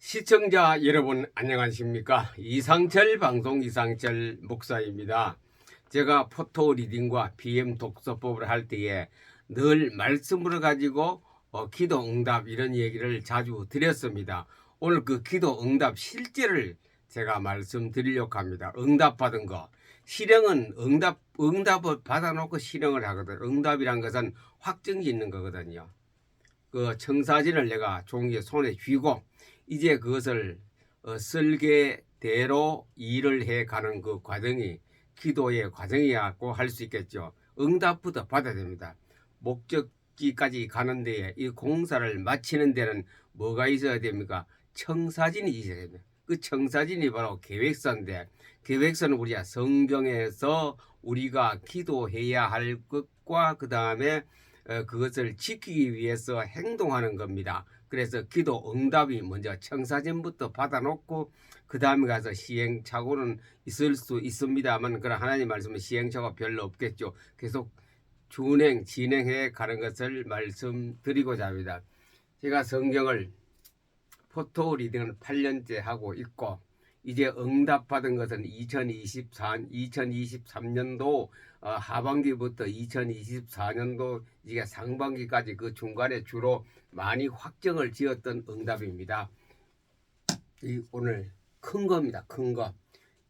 시청자 여러분 안녕하십니까? 이상철 방송 이상철 목사입니다. 제가 포토 리딩과 PM 독서법을 할 때에 늘 말씀을 가지고 기도 응답 이런 얘기를 자주 드렸습니다. 오늘 그 기도 응답 실제를 제가 말씀드리려고 합니다. 응답 받은 거. 실행은 응답을 받아놓고 실행을 하거든. 응답이란 것은 확정이 있는 거거든요. 그 청사진을 내가 종이에 손에 쥐고 이제 그것을 설계대로 일을 해가는 그 과정이 기도의 과정이라고 할 수 있겠죠. 응답부터 받아야 됩니다. 목적지까지 가는 데에 이 공사를 마치는 데는 뭐가 있어야 됩니까? 청사진이 있어야 됩니다. 그 청사진이 바로 계획서인데, 계획서는 우리가 성경에서 우리가 기도해야 할 것과 그 다음에 그것을 지키기 위해서 행동하는 겁니다. 그래서 기도 응답이 먼저 청사진부터 받아놓고 그 다음에 가서 시행착오는 있을 수 있습니다만, 그런 하나님 말씀은 시행착오가 별로 없겠죠. 계속 진행해 가는 것을 말씀드리고자 합니다. 제가 성경을 포토 리딩을 8년째 하고 있고, 이제 응답받은 것은 2023년도 하반기부터 2024년도 이게 상반기까지 그 중간에 주로 많이 확정을 지었던 응답입니다. 오늘 큰 겁니다. 큰 거.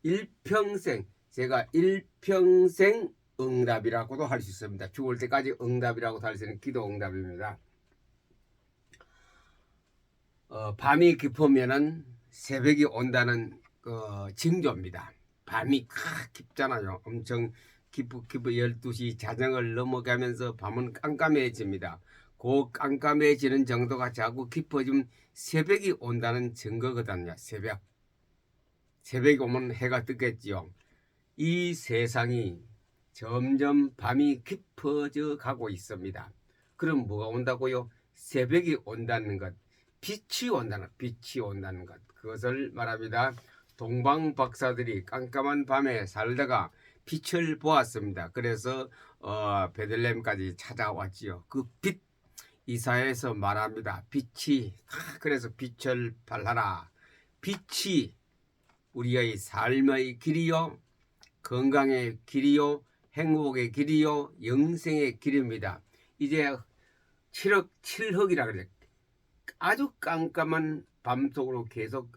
일평생, 제가 일평생 응답이라고도 할 수 있습니다. 죽을 때까지 응답이라고도 할 수 있는 기도 응답입니다. 밤이 깊으면은 새벽이 온다는 징조입니다. 밤이 깊잖아요. 엄청 깊고 12시 자정을 넘어가면서 밤은 깜깜해집니다. 그 깜깜해지는 정도가 자꾸 깊어지면 새벽이 온다는 증거거든요. 새벽이 오면 해가 뜨겠지요. 이 세상이 점점 밤이 깊어져 가고 있습니다. 그럼 뭐가 온다고요? 새벽이 온다는 것, 빛이 온다는 것, 그것을 말합니다. 동방 박사들이 깜깜한 밤에 살다가 빛을 보았습니다. 그래서 베들레헴까지 찾아왔지요. 그 빛, 이사야에서 말합니다. 빛이, 그래서 빛을 발하라. 빛이 우리의 삶의 길이요, 건강의 길이요, 행복의 길이요, 영생의 길입니다. 이제 7흑이라 그래요. 아주 깜깜한 밤속으로 계속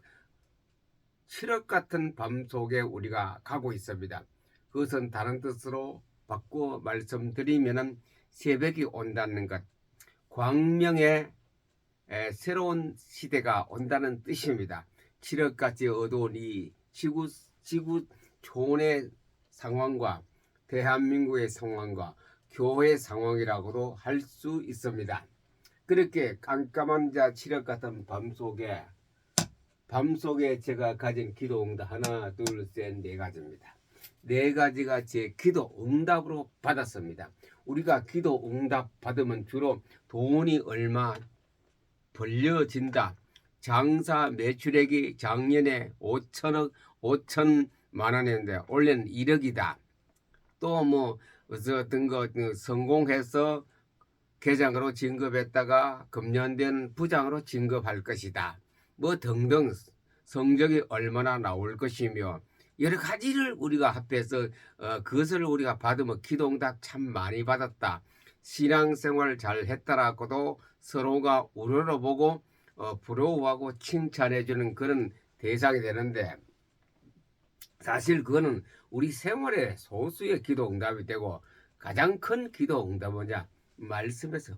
7흑 같은 밤속에 우리가 가고 있습니다. 그것은 다른 뜻으로 바꾸어 말씀드리면 새벽이 온다는 것, 광명의 새로운 시대가 온다는 뜻입니다. 7흑같이 어두운 이 지구 촌의 상황과 대한민국의 상황과 교회 상황이라고도 할 수 있습니다. 그렇게 깜깜한 7흑 같은 밤속에 제가 가진 기도 응답 하나, 둘, 셋, 네 가지입니다. 네 가지가 제 기도 응답으로 받았습니다. 우리가 기도 응답 받으면 주로 돈이 얼마 벌려진다. 장사 매출액이 작년에 5천만 원이었는데 올해는 1억이다. 또 뭐 어떤 거 성공해서 계장으로 진급했다가 금년된 부장으로 진급할 것이다. 뭐 등등 성적이 얼마나 나올 것이며 여러 가지를 우리가 합해서 그것을 우리가 받으면 기도응답 참 많이 받았다. 신앙생활 잘 했다라고도 서로가 우러러보고 부러워하고 칭찬해주는 그런 대상이 되는데, 사실 그거는 우리 생활의 소수의 기도응답이 되고 가장 큰 기도응답은 뭐냐? 말씀에서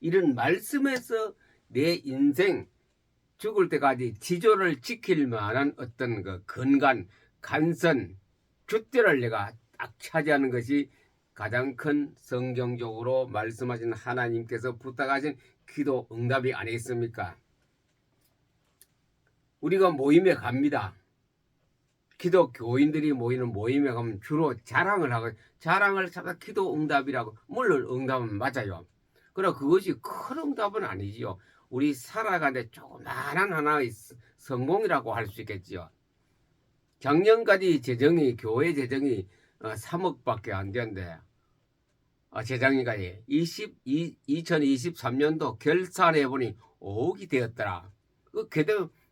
이런 말씀에서 내 인생 죽을 때까지 지조를 지킬 만한 어떤 그 근간, 간선, 줏대를 내가 딱 차지하는 것이 가장 큰 성경적으로 말씀하신 하나님께서 부탁하신 기도 응답이 아니겠습니까? 우리가 모임에 갑니다. 기도 교인들이 모이는 모임에 가면 주로 자랑을 찾아 기도 응답이라고. 물론 응답은 맞아요. 그러나 그것이 큰 응답은 아니지요. 우리 살아가는데 조그마한 하나의 성공이라고 할 수 있겠지요. 작년까지 교회 재정이 3억밖에 안 되는데, 재작년까지 2023년도 결산해 보니 5억이 되었더라. 그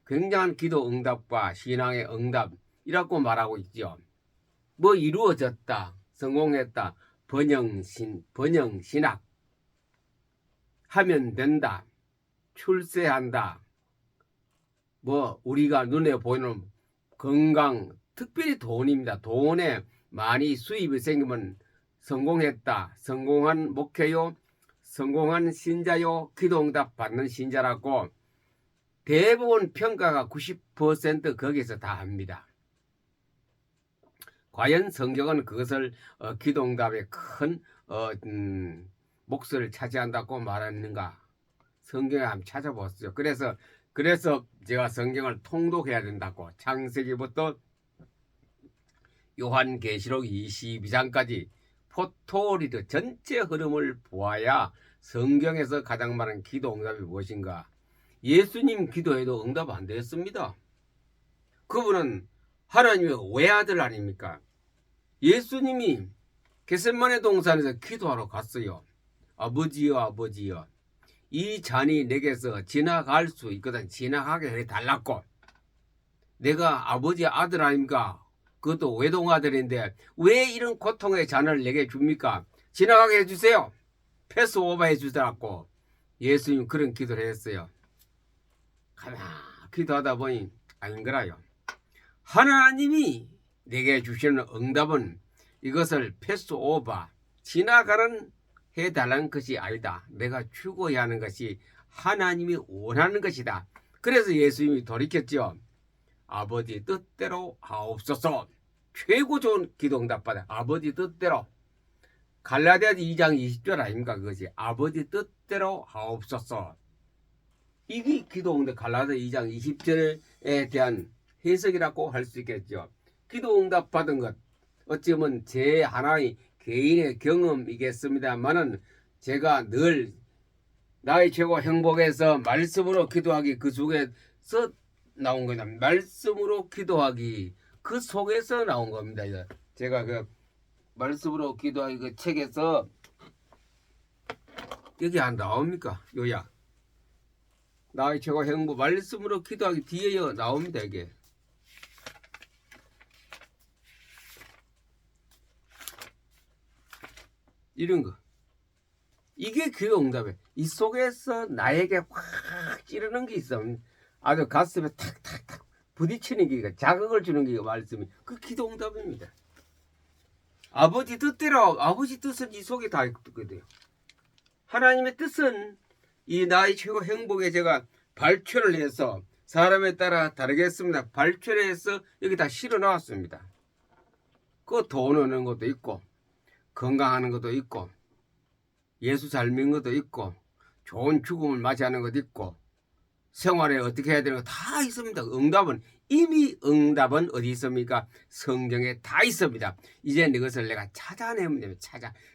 굉장한 기도 응답과 신앙의 응답이라고 말하고 있죠. 뭐 이루어졌다, 성공했다, 번영신학 하면 된다, 출세한다, 뭐 우리가 눈에 보이는 건강, 특별히 돈입니다. 돈에 많이 수입이 생기면 성공했다, 성공한 목회요, 성공한 신자요, 기도응답 받는 신자라고 대부분 평가가 90% 거기서 다 합니다. 과연 성경은 그것을 기도응답의 큰 몫을 차지한다고 말하는가? 성경에 한번 찾아보세요. 그래서 제가 성경을 통독해야 된다고, 창세기부터 요한계시록 22장까지 포토리드 전체 흐름을 보아야 성경에서 가장 많은 기도 응답이 무엇인가? 예수님 기도해도 응답 안 됐습니다. 그분은 하나님의 외아들 아닙니까? 예수님이 겟세마네 동산에서 기도하러 갔어요. 아버지여, 아버지여, 이 잔이 내게서 지나갈 수 있거든 지나가게 해달라고. 내가 아버지의 아들 아닙니까? 그것도 외동아들인데 왜 이런 고통의 잔을 내게 줍니까? 지나가게 해주세요. 패스오버 해주더라고. 예수님 그런 기도를 했어요. 가만히 기도하다 보니 아닌 거라요. 하나님이 내게 주시는 응답은 이것을 패스오버, 지나가는 해달라는 것이 아니다. 내가 죽어야 하는 것이 하나님이 원하는 것이다. 그래서 예수님이 돌이켰죠. 아버지 뜻대로 하옵소서. 최고 좋은 기도 응답받아. 아버지 뜻대로. 갈라디아 2장 20절 아닙니까? 그것이 아버지 뜻대로 하옵소서. 이게 기도 응답 갈라디아 2장 20절에 대한 해석이라고 할 수 있겠죠. 기도 응답 받은 것 어찌 보면 제 하나의 개인의 경험이겠습니다만은 제가 늘 나의 최고 행복에서 말씀으로 기도하기 그 속에서 나온 거다. 말씀으로 기도하기 그 속에서 나온 겁니다. 제가 그 말씀으로 기도하기 그 책에서 여기 안 나옵니까? 요약. 나의 최고 행복 말씀으로 기도하기 뒤에 나옵니다. 이게. 이런 거. 이게 기도 응답이에요. 이 속에서 나에게 확 찌르는 게 있어. 아주 가슴에 탁탁탁 부딪히는 게, 자극을 주는 게 말씀이. 그 기도 응답입니다. 아버지 뜻대로, 아버지 뜻은 이 속에 다 있거든요. 하나님의 뜻은 이 나의 최고 행복에 제가 발표를 해서 사람에 따라 다르겠습니다. 발표를 해서 여기 다 실어 나왔습니다. 그 돈 오는 것도 있고, 건강하는 것도 있고, 예수 잘 믿는 것도 있고, 좋은 죽음을 맞이하는 것도 있고, 생활에 어떻게 해야 되는 거 다 있습니다. 이미 응답은 어디 있습니까? 성경에 다 있습니다. 이제 이것을 내가 찾아내면 됩니다.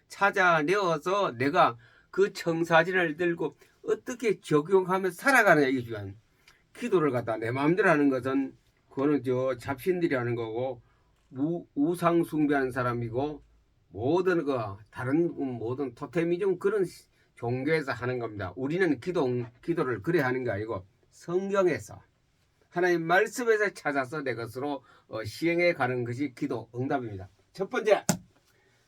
찾아내어서 내가 그 청사진을 들고 어떻게 적용하며 살아가느냐, 이게 중요한. 기도를 갖다 내 마음대로 하는 것은 그거는 잡신들이 하는 거고, 우상 숭배하는 사람이고, 다른 모든 토테미즘 그런 종교에서 하는 겁니다. 우리는 기도를 그래 하는 게 아니고 성경에서 하나님 말씀에서 찾아서 내 것으로 시행해 가는 것이 기도 응답입니다. 첫 번째,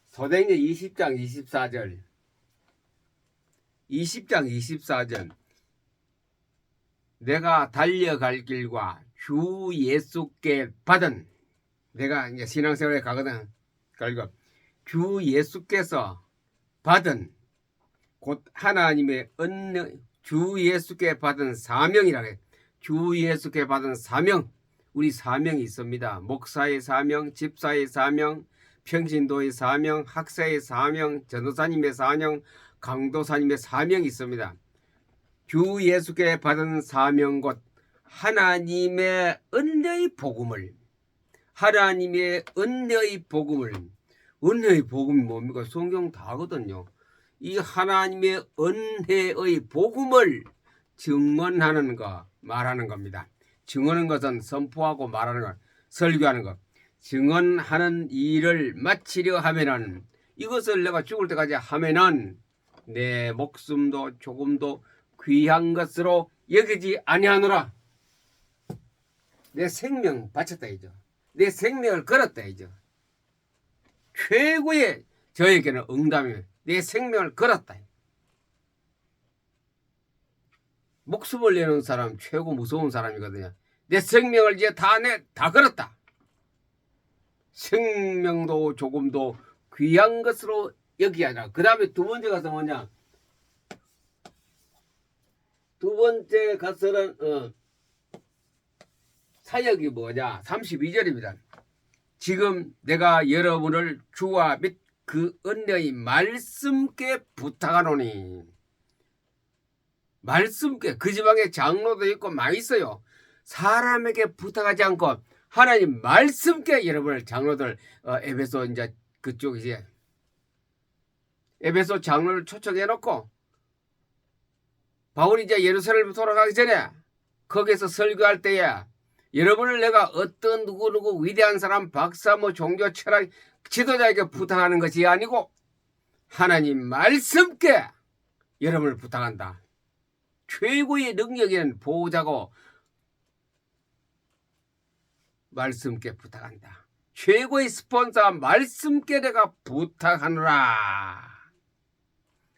소대행전 20장 24절. 20장 24절. 내가 달려갈 길과 주 예수께 받은, 내가 이제 신앙생활에 가거든. 그리고 주 예수께서 받은 곧 하나님의 은혜, 주 예수께 받은 사명이라고 해요. 주 예수께 받은 사명, 우리 사명이 있습니다. 목사의 사명, 집사의 사명, 평신도의 사명, 학사의 사명, 전도사님의 사명, 강도사님의 사명이 있습니다. 주 예수께 받은 사명 곧 하나님의 은혜의 복음을, 하나님의 은혜의 복음을, 은혜의 복음이 뭡니까? 성경 다거든요. 이 하나님의 은혜의 복음을 증언하는 거, 말하는 겁니다. 증언하는 것은 선포하고 말하는 것, 설교하는 것. 증언하는 일을 마치려 하면은, 이것을 내가 죽을 때까지 하면은 내 목숨도 조금도 귀한 것으로 여기지 아니하노라. 내 생명 바쳤다 이죠. 내 생명을 걸었다 이죠. 최고의 저에게는 응답이에요. 내 생명을 걸었다. 목숨을 내는 사람 최고 무서운 사람이거든요. 내 생명을 이제 다 걸었다. 생명도 조금도 귀한 것으로 여기야 하라. 그 다음에 두 번째 가서 뭐냐? 두 번째 가서는 사역이 뭐냐? 32절입니다. 지금 내가 여러분을 주와 및 그 은혜의 말씀께 부탁하노니. 말씀께 그 지방에 장로도 있고 많이 있어요. 사람에게 부탁하지 않고 하나님 말씀께 여러분을 장로들 에베소 이제 그쪽 이제 에베소 장로를 초청해 놓고 바울이 이제 예루살렘 돌아가기 전에 거기서 설교할 때에 여러분을 내가 어떤 누구 위대한 사람 박사 뭐 종교 철학 지도자에게 부탁하는 것이 아니고 하나님 말씀께 여러분을 부탁한다. 최고의 능력인 보호자고 말씀께 부탁한다. 최고의 스폰서 말씀께 내가 부탁하노라.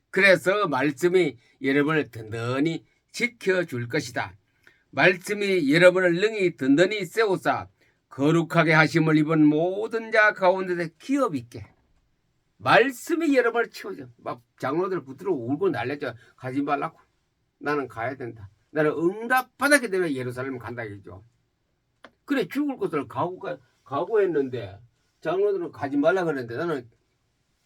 그래서 말씀이 여러분을 든든히 지켜줄 것이다. 말씀이 여러분을 능히 든든히 세우사 거룩하게 하심을 입은 모든 자 가운데서 기업 있게 말씀이 여러분을 치워줘. 막 장로들 붙들어 울고 날렸죠. 가지 말라고. 나는 가야 된다. 나는 응답받았기 때문에 예루살렘 간다 했죠. 그래 죽을 것을 각오했는데 장로들은 가지 말라 그랬는데 나는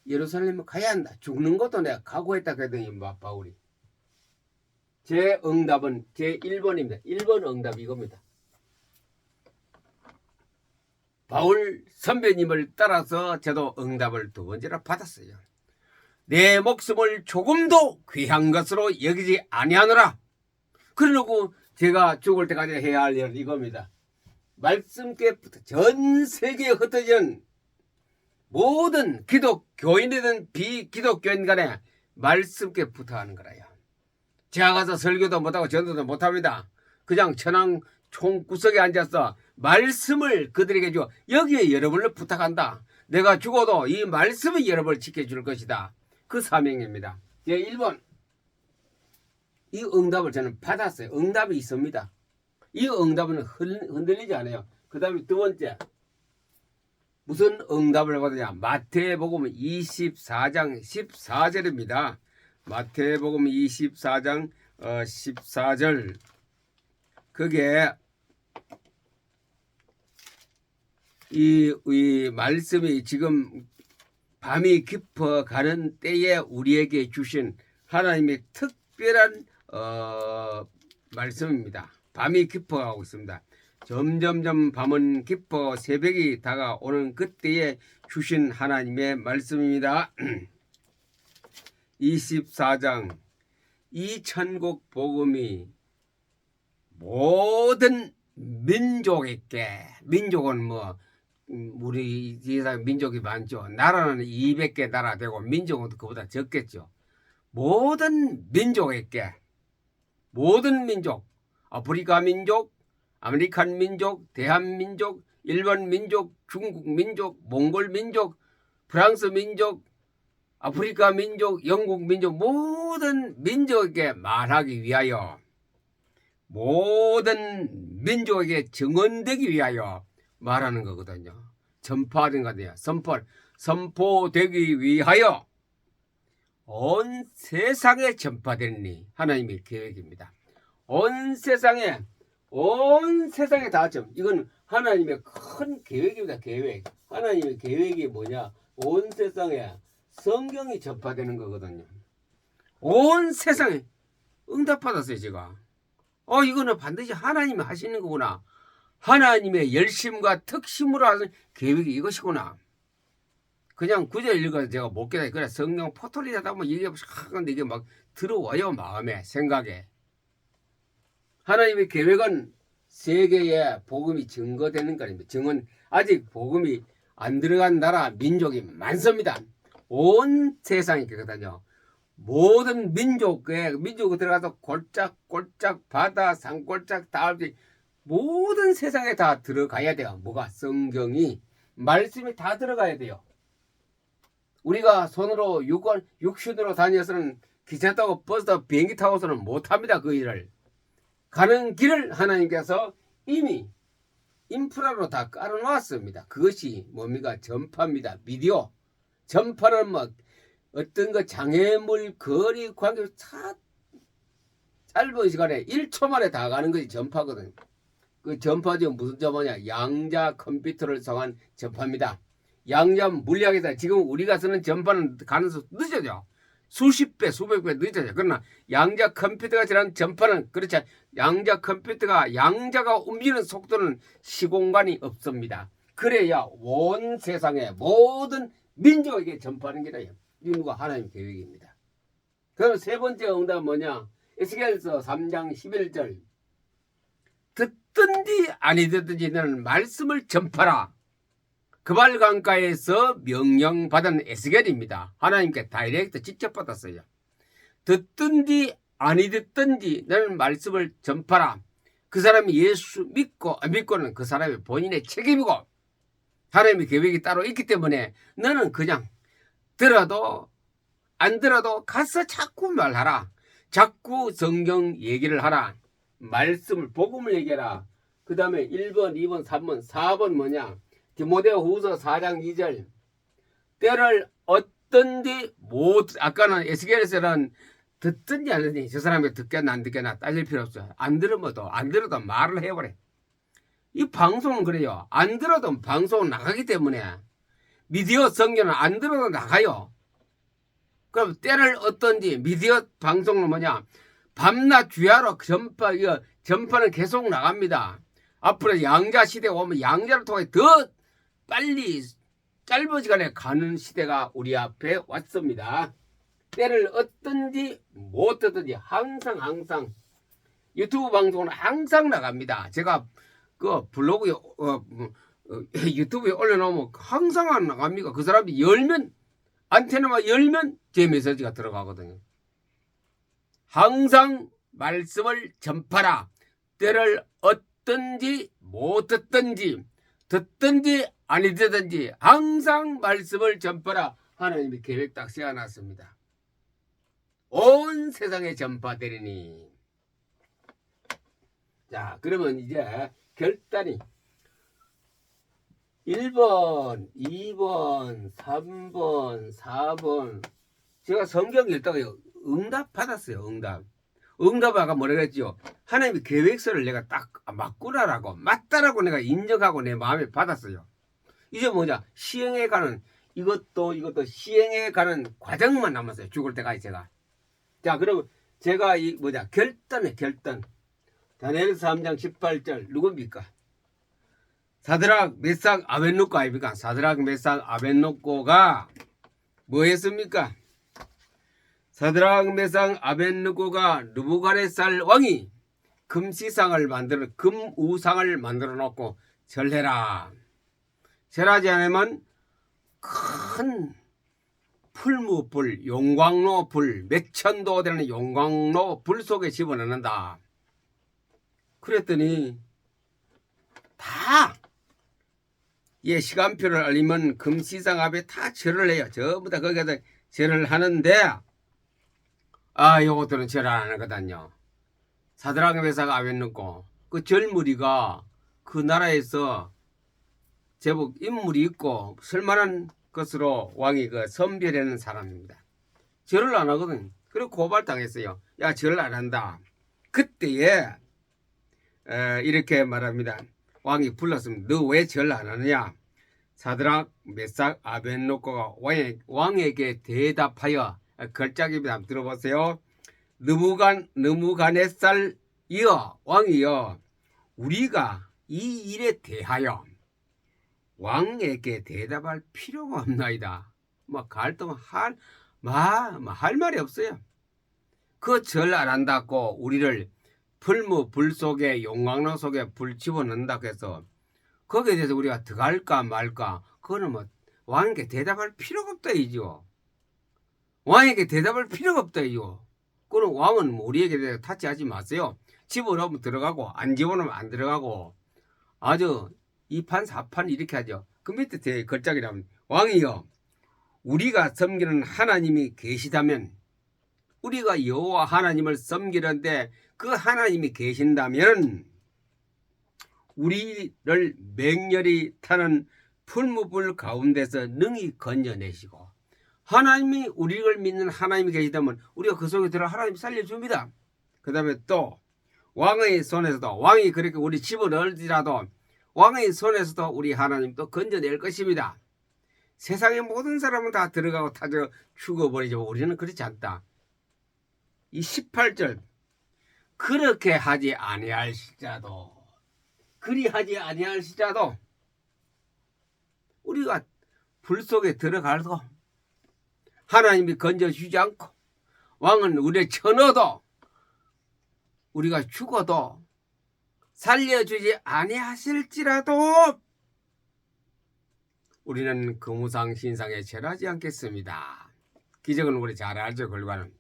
예루살렘에 가야 한다. 죽는 것도 내가 각오했다 그랬더니 바울이. 제 응답은 제 1번입니다. 1번 응답이 이겁니다. 바울 선배님을 따라서 저도 응답을 두 번째로 받았어요. 내 목숨을 조금도 귀한 것으로 여기지 아니하노라. 그러고 제가 죽을 때까지 해야 할 일은 이겁니다. 말씀께 전 세계에 흩어진 모든 기독교인이든 비기독교인 간에 말씀께 부탁하는 거라요. 제가 가서 설교도 못하고 전도도 못합니다. 그냥 천황 총구석에 앉아서 말씀을 그들에게 줘. 여기에 여러분을 부탁한다. 내가 죽어도 이 말씀이 여러분을 지켜줄 것이다. 그 사명입니다. 제 1번 이 응답을 저는 받았어요. 응답이 있습니다. 이 응답은 흔들리지 않아요. 그 다음에 두 번째 무슨 응답을 받느냐. 마태복음 24장 14절입니다. 마태복음 24장 14절 그게 이 말씀이 지금 밤이 깊어가는 때에 우리에게 주신 하나님의 특별한 말씀입니다. 밤이 깊어가고 있습니다. 점점점 밤은 깊어 새벽이 다가오는 그때에 주신 하나님의 말씀입니다. 24장 이 천국 복음이 모든 민족에게 민족은 뭐 우리 세상 민족이 많죠. 나라는 200개 나라 되고 민족은 그보다 적겠죠. 모든 민족에게 모든 민족 아프리카 민족 아메리칸 민족 대한민족 일본 민족 중국 민족 몽골 민족 프랑스 민족 아프리카 민족 영국 민족 모든 민족에게 말하기 위하여 모든 민족에게 증언되기 위하여 말하는 거거든요. 전파하는 거거든요. 선포되기 위하여 온 세상에 전파되니 하나님의 계획입니다. 온 세상에 다 이건 하나님의 큰 계획입니다. 계획. 하나님의 계획이 뭐냐? 온 세상에 성경이 전파되는 거거든요. 온 세상에 응답받았어요, 제가. 이거는 반드시 하나님이 하시는 거구나. 하나님의 열심과 특심으로 하는 계획이 이것이구나. 그냥 구절 읽어서 제가 못 깨달아요. 그래 성령 포털이 하다 보면 이게 막 들어와요. 마음에 생각에. 하나님의 계획은 세계에 복음이 증거되는 거입니다. 아직 복음이 안 들어간 나라 민족이 많습니다. 온 세상이 그거든요. 모든 민족에 들어가서 골짝 바다 산골짝 다 모든 세상에 다 들어가야 돼요. 뭐가? 성경이, 말씀이 다 들어가야 돼요. 우리가 손으로 육신으로 다녀서는 기차 타고 버스 타고 비행기 타고서는 못합니다. 그 일을. 가는 길을 하나님께서 이미 인프라로 다 깔아놓았습니다. 그것이 뭡니까? 전파입니다. 미디어. 전파는 뭐 어떤 거 장애물, 거리, 관계 다 짧은 시간에 1초 만에 다 가는 것이 전파거든요. 그 전파죠. 무슨 전파냐? 양자 컴퓨터를 사용한 전파입니다. 양자 물리학에서 지금 우리가 쓰는 전파는 가는 수 늦어져. 수십 배, 수백 배 늦어져. 그러나 양자 컴퓨터가 지난 전파는 그렇지 않아요. 양자 컴퓨터가 양자가 움직이는 속도는 시공간이 없습니다. 그래야 온 세상의 모든 민족에게 전파하는 게라요. 이 누가 하나님 계획입니다. 그럼 세 번째 응답은 뭐냐? 에스겔서 3장 11절. 듣든지 아니 듣든지 너는 말씀을 전파라. 그발 강가에서 명령받은 에스겔입니다. 하나님께 다이렉트 직접 받았어요. 듣든지 아니 듣든지 너는 말씀을 전파라. 그 사람이 예수 믿고 안 믿고는 그 사람의 본인의 책임이고 하나님의 계획이 따로 있기 때문에 너는 그냥 들어도 안 들어도 가서 자꾸 말하라. 자꾸 성경 얘기를 하라. 말씀을 복음을 얘기해라. 그 다음에 1번 2번 3번 4번 뭐냐? 디모데 후서 4장 2절. 때를 어떤지 못, 아까는 에스겔에서는 듣든지 안 듣든지 저 사람이 듣겠나 안 듣겠나 따질 필요 없어요. 안 들어도 말을 해버려. 이 방송은 그래요. 안 들어도 방송은 나가기 때문에 미디어 성경은 안 들어도 나가요. 그럼 때를 어떤지 미디어 방송은 뭐냐? 밤낮 주야로 전파는 계속 나갑니다. 앞으로 양자 시대가 오면 양자를 통해 더 빨리 짧은 시간에 가는 시대가 우리 앞에 왔습니다. 때를 어떤지 못 듣든지 항상 유튜브 방송은 항상 나갑니다. 제가 그 블로그에 유튜브에 올려놓으면 항상 안 나갑니까? 그 사람이 열면 안테나만 열면 제 메시지가 들어가거든요. 항상 말씀을 전파라. 때를 어떤지 못 듣든지 듣든지 아니 듣든지 항상 말씀을 전파라. 하나님이 계획 딱 세워놨습니다. 온 세상에 전파되리니. 자, 그러면 이제 결단이 1번, 2번, 3번, 4번. 제가 성경 읽다가 응답 받았어요. 응답 아까 뭐라 그랬죠? 하나님의 계획서를 내가 딱 맞구나라고 맞다라고 내가 인정하고 내 마음에 받았어요. 이제 뭐냐? 시행해 가는 이것도 시행해 가는 과정만 남았어요. 죽을 때까지 제가. 자, 그럼 제가 결단. 다니엘서 3장 18절 누굽니까? 사드락 메삭 아벤노고 아닙니까? 사드락 메삭 아벤노고가 뭐 했습니까? 사드락 메삭 아벤노고가 느부갓네살 왕이 금우상을 만들어 놓고 절해라. 절하지 않으면 큰 풀무불, 용광로 불, 몇천도 되는 용광로 불 속에 집어넣는다. 그랬더니 다 시간표를 알리면 금시상 앞에 다 절을 해요. 전부 다 거기서 절을 하는데 요것들은 절 안 하거든요. 사드락 메삭 아벤노고 그 절무리가 그 나라에서 제법 인물이 있고 쓸만한 것으로 왕이 선별하는 사람입니다. 절을 안 하거든. 그리고 고발당했어요. 야, 절을 안 한다. 그때에 이렇게 말합니다. 왕이 불렀습니다. 너 왜 절 안 하느냐? 사드락 메삭 아벤노고가 왕에게 대답하여 걸작입니다. 한번 들어보세요. 느부갓네살 왕이여, 우리가 이 일에 대하여 왕에게 대답할 필요가 없나이다. 갈등 할 말이 없어요. 그 절 안 한다고 우리를 불 속에 용광로 속에 불 집어넣는다고 해서 거기에 대해서 우리가 들어갈까 말까, 그거는 왕에게 대답할 필요가 없다 이죠. 왕에게 대답할 필요가 없다 이죠. 그럼 왕은 우리에게 대해서 타치하지 마세요. 집어넣으면 들어가고 안 집어넣으면 안 들어가고 아주 2판 4판 이렇게 하죠. 그 밑에 대 걸작이라면 왕이여 우리가 섬기는 하나님이 계시다면 우리가 여호와 하나님을 섬기는데 그 하나님이 계신다면 우리를 맹렬히 타는 풀무불 가운데서 능히 건져내시고 하나님이 우리를 믿는 하나님이 계시다면 우리가 그 속에 들어 하나님 살려줍니다. 그 다음에 또 왕의 손에서도 왕이 그렇게 우리 집어넣을지라도 왕의 손에서도 우리 하나님 또 건져낼 것입니다. 세상의 모든 사람은 다 들어가고 타져 죽어버리지만 우리는 그렇지 않다. 이 18절 그렇게 하지 아니할지라도 그리하지 아니할지라도 우리가 불 속에 들어가도 하나님이 건져주지 않고 왕은 우리를 쳐넣어도 우리가 죽어도 살려주지 아니하실지라도 우리는 거무상 신상에 절하지 않겠습니다. 기적은 우리 잘 알죠. 결과는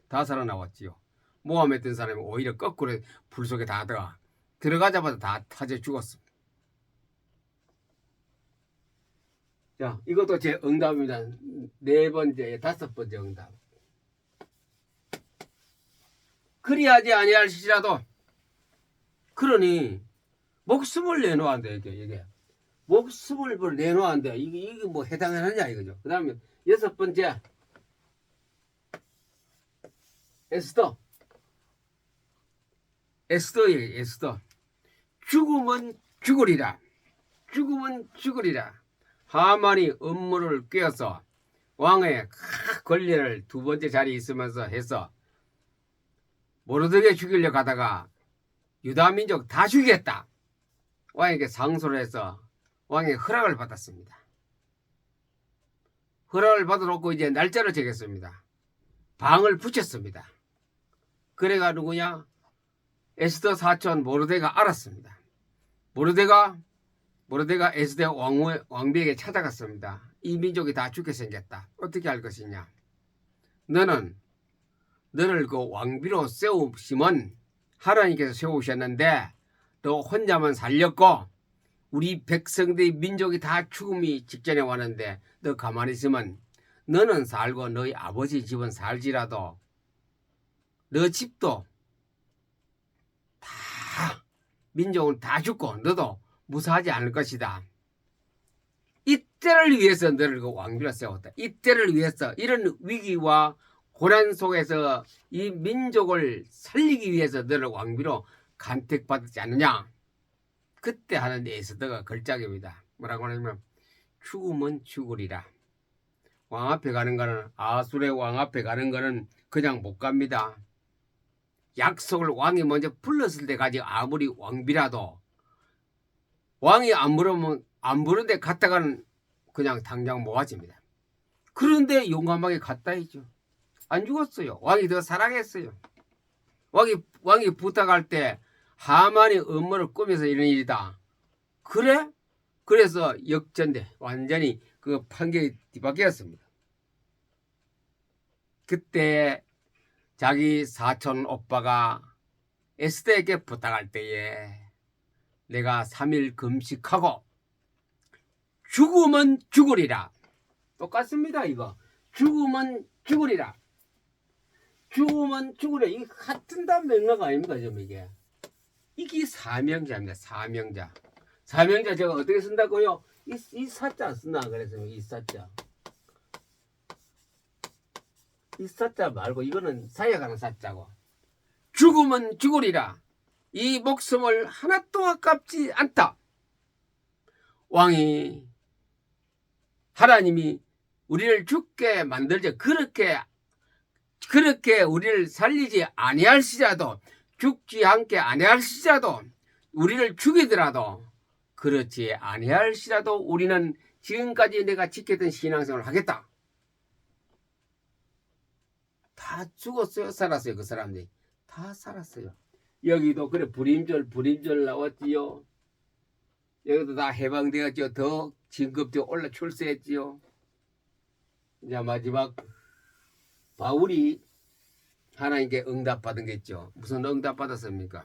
다 살아나왔지요. 모함했던 사람이 오히려 거꾸로 불 속에 다 들어가자마자 다 타져 죽었습니다. 자, 이것도 제 응답입니다. 4번째, 5번째 응답. 그리하지 아니할지라도 그러니 목숨을 내놓았는데 이게 목숨을 내놓았는데 이게 뭐 해당하느냐 이거죠. 그 다음에 6번째 에스더 죽음은 죽으리라. 죽음은 죽으리라. 하만이 음모를 꿰어서 왕의 권리를 2번째 자리에 있으면서 해서 모르드게 죽이려고 하다가 유다 민족 다 죽이겠다. 왕에게 상소를 해서 왕의 허락을 받았습니다. 허락을 받아놓고 이제 날짜를 정했습니다. 방을 붙였습니다. 그래가 누구냐? 에스더 사촌 모르드게가 알았습니다. 모르드게가 에스더 왕비에게 찾아갔습니다. 이 민족이 다 죽게 생겼다. 어떻게 할 것이냐? 너를 그 왕비로 세우시면 하나님께서 세우셨는데 너 혼자만 살렸고 우리 백성들의 민족이 다 죽음이 직전에 왔는데 너 가만히 있으면 너는 살고 너희 아버지 집은 살지라도 너 집도 다 민족은 다 죽고 너도 무사하지 않을 것이다. 이때를 위해서 너를 그 왕비로 세웠다. 이때를 위해서 이런 위기와 고난 속에서 이 민족을 살리기 위해서 너를 왕비로 간택받지 않느냐. 그때 하는 에스더가 걸작입니다. 뭐라고 하냐면 죽으면 죽으리라. 왕 앞에 가는 거는 아수르의 왕 앞에 가는 거는 그냥 못 갑니다. 약속을 왕이 먼저 불렀을 때 가지 아무리 왕비라도 왕이 안 부르는데 갔다가는 그냥 당장 모아집니다. 그런데 용감하게 갔다 했죠. 안 죽었어요. 왕이 더 사랑했어요. 왕이 부탁할 때 하만이 음모를 꾸며서 이런 일이다. 그래? 그래서 역전돼 완전히 그 판결이 뒤바뀌었습니다. 그때 자기 사촌 오빠가 에스더에게 부탁할 때에 내가 3일 금식하고 죽으면 죽으리라. 똑같습니다. 이거 죽으면 죽으리라. 죽으면 죽으리라. 이게 같은 단 맥락 아닙니까? 좀 이게 사명자입니다. 사명자 제가 어떻게 쓴다고요? 이 사자 쓰나 그랬으면 이 사자 말고 이거는 사역하는 사자고 죽으면 죽으리라. 이 목숨을 하나도 아깝지 않다. 왕이 하나님이 우리를 죽게 만들자 그렇게 우리를 살리지 아니할지라도 죽지 않게 아니할지라도 우리를 죽이더라도 그렇지 아니할지라도 우리는 지금까지 내가 지켰던 신앙생활을 하겠다. 다 죽었어요? 살았어요? 그 사람들이 다 살았어요. 여기도 그래 불임절 나왔지요. 여기도 다 해방되었지요. 더 진급되어 올라 출세했지요. 이제 마지막 바울이 하나님께 응답받은 게 있죠. 무슨 응답받았습니까?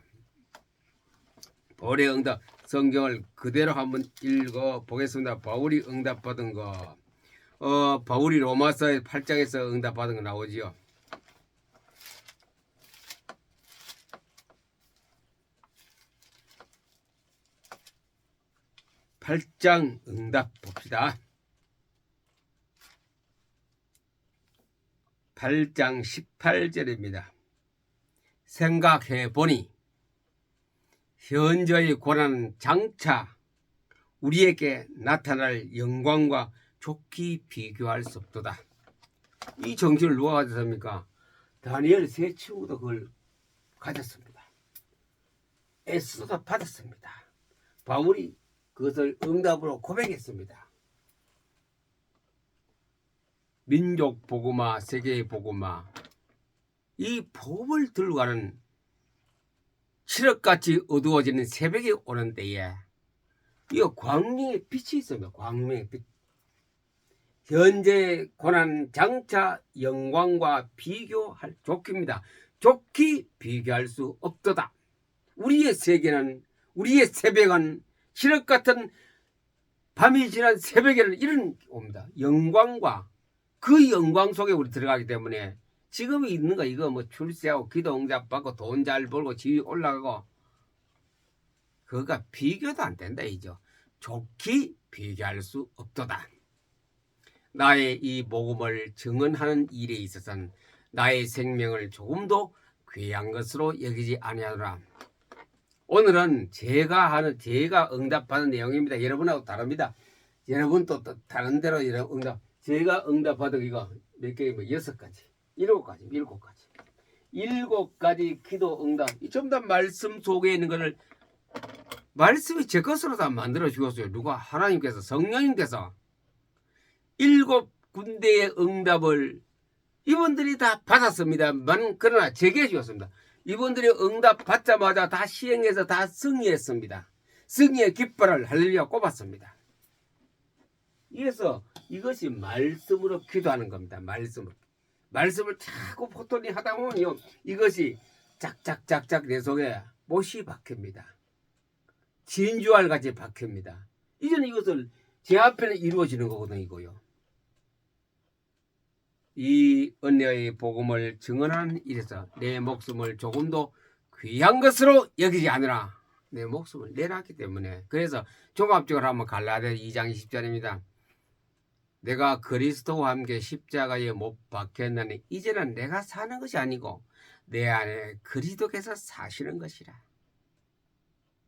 바울의 응답, 성경을 그대로 한번 읽어 보겠습니다. 바울이 응답받은 거. 바울이 로마서 8장에서 응답받은 거 나오지요. (8장) 응답 봅시다. 8장 18절입니다. 생각해 보니 현저의 고난은 장차 우리에게 나타날 영광과 좋게 비교할 수 없도다. 이 정신을 누가 가졌습니까? 다니엘 세 친구도 그걸 가졌습니다. 에스더도 받았습니다. 바울이 그것을 응답으로 고백했습니다. 민족 복음화, 세계의 복음화, 이 복음을 들고 가는 칠흑같이 어두워지는 새벽이 오는 때에 이거 광명의 빛이 있습니다. 광명의 빛. 현재 고난 장차 영광과 비교할 좋기입니다. 좋게 비교할 수 없도다. 우리의 세계는, 우리의 새벽은 칠흑 같은 밤이 지난 새벽에는 이런 옵니다. 영광과 그 영광 속에 우리 들어가기 때문에 지금 있는 거 이거 뭐 출세하고 기도 응답 받고 돈 잘 벌고 지위 올라가고 그거가 비교도 안 된다 이죠. 좋게 비교할 수 없도다. 나의 이 복음을 증언하는 일에 있어서는 나의 생명을 조금도 귀한 것으로 여기지 아니하노라. 오늘은 제가 응답받은 내용입니다. 여러분하고 다릅니다. 여러분 또 다른 대로 응답. 제가 응답받은 이거 몇 개, 뭐 6가지, 7가지 기도 응답. 전부 다 말씀 속에 있는 것을 말씀이 제 것으로 다 만들어 주었어요. 누가? 하나님께서, 성령님께서 7군데의 응답을 이분들이 다 받았습니다만 그러나 제게 주었습니다. 이분들이 응답 받자마자 다 시행해서 다 승리했습니다. 승리의 깃발을 할렐루야 꼽았습니다. 그래서 이것이 말씀으로 기도하는 겁니다. 말씀을 자꾸 포토리 하다 보면요, 이것이 짝짝짝짝 내 속에 못이 박힙니다. 진주알 같이 박힙니다. 이제는 이것을 제 앞에는 이루어지는 거거든요. 이거요. 이 은혜의 복음을 증언하는 일에서 내 목숨을 조금도 귀한 것으로 여기지 않으라. 내 목숨을 내놨기 때문에. 그래서 종합적으로 한번 갈라디아 2장 20절입니다. 내가 그리스도와 함께 십자가에 못 박혔나니 이제는 내가 사는 것이 아니고 내 안에 그리스도께서 사시는 것이라.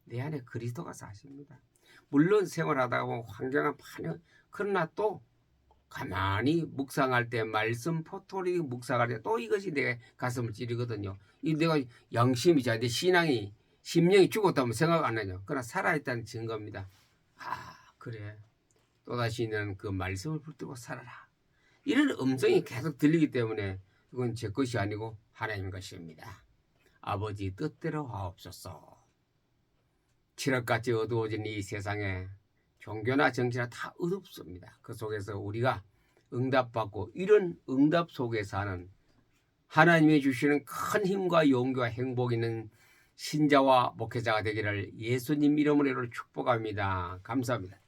내 안에 그리스도가 사십니다. 물론 생활하다 보면 환경은 많이, 그러나 또 가만히 묵상할 때, 말씀 포토리 묵상할 때 또 이것이 내 가슴을 찌르거든요. 이 내가 양심이자 내 신앙이, 심령이 죽었다면 생각 안 하죠. 그러나 살아있다는 증거입니다. 아, 그래. 또다시 너는 그 말씀을 붙들고 살아라. 이런 음성이 계속 들리기 때문에 이건 제 것이 아니고 하나님 것입니다. 아버지 뜻대로 하옵소서. 칠흑같이 어두워진 이 세상에 종교나 정치나 다 어둡습니다. 그 속에서 우리가 응답받고 이런 응답 속에 사는 하나님이 주시는 큰 힘과 용기와 행복 있는 신자와 목회자가 되기를 예수님 이름으로 축복합니다. 감사합니다.